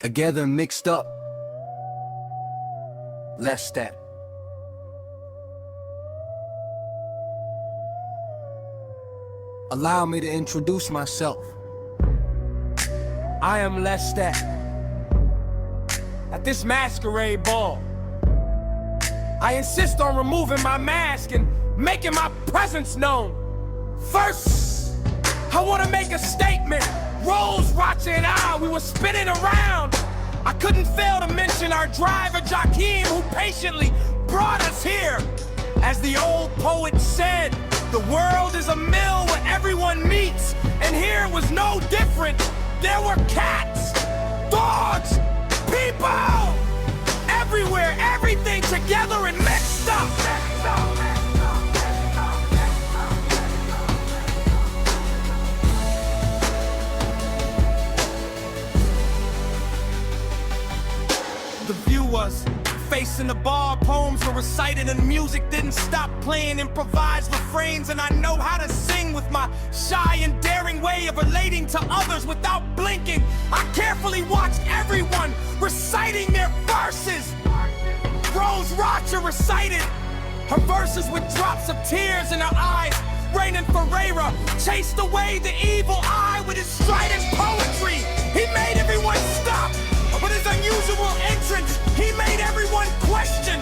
together mixed up. Lestat. Allow me to introduce myself. I am Lestat. At this masquerade ball, I insist on removing my mask and making my presence known. First, I want to make a statement. Rosilene Rocha and I, we were spinning around. I couldn't fail to mention our driver Joaquim, who patiently brought us here. As the old poet said, the world is a mill where everyone meets, and here it was no different. There were cats, dogs, people, everywhere, everything together and mixed up. The view was facing the bar, poems were recited and music didn't stop playing. Improvised refrains, and I know how to sing with my shy and daring way of relating to others without blinking. I carefully watched everyone reciting their verses. Rosilene Rocha recited her verses with drops of tears in her eyes. Reynan Ferreira chased away the evil eye with his strident poetry. He made everyone stop. With his unusual entrance, he made everyone question.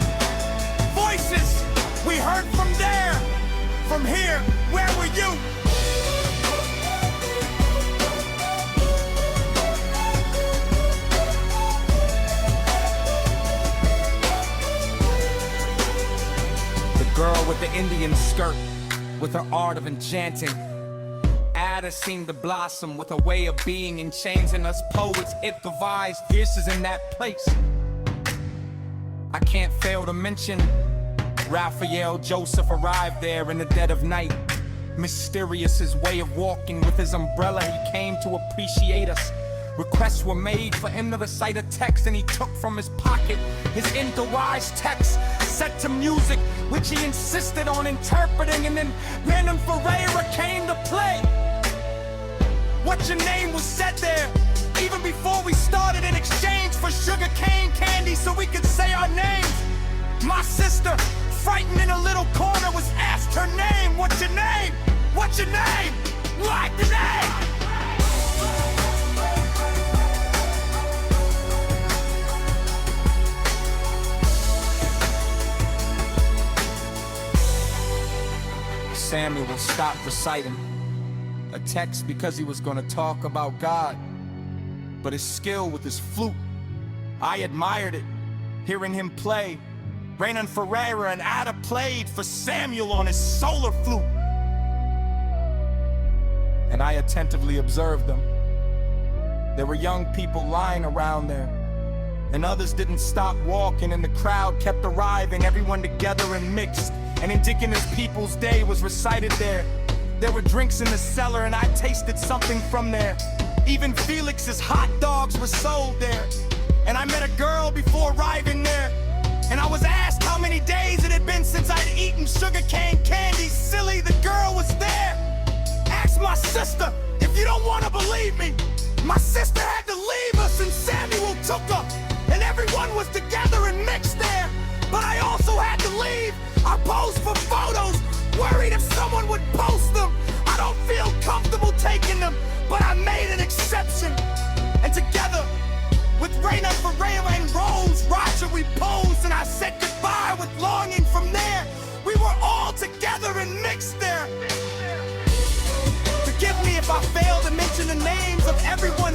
Voices we heard from there. From here, where were you? The girl with the Indian skirt, with her art of enchanting. Ada seemed to blossom with a way of being in chains, and us poets improvised verses in that place. I can't fail to mention Raphael Joseph arrived there in the dead of night. Mysterious his way of walking with his umbrella, he came to appreciate us. Requests were made for him to recite a text, and he took from his pocket his improvised text set to music, which he insisted on interpreting, and then Reynan Ferreira came to play. What's your name was said there, even before we started, in exchange for sugar cane candy so we could say our names. My sister, frightened in a little corner, was asked her name. What's your name? What's your name? Like the name! Samuel stopped reciting a text because he was going to talk about God, but his skill with his flute, I admired it. Hearing him play, Reynan Ferreira and Ada played for Samuel on his solar flute, and I attentively observed them. There were young people lying around there, and others didn't stop walking, and the crowd kept arriving, everyone together and mixed. An indigenous people's day was recited there. There were drinks in the cellar, and I tasted something from there. Even Felix's hot dogs were sold there. And I met a girl before arriving there, and I was asked how many days it had been since I'd eaten sugarcane candy. Silly, the girl was there. Ask my sister if you don't want to believe me. My sister had to leave us, and Samuel took her, and everyone was together and mixed there. But I also had to leave. I posed for photos, worried if someone would post them. I don't feel comfortable taking them, but I made an exception. And together with Reynan Ferreira and Rosilene Rocha, we posed, and I said goodbye with longing. From there, we were all together and mixed there. Forgive me if I failed to mention the names of everyone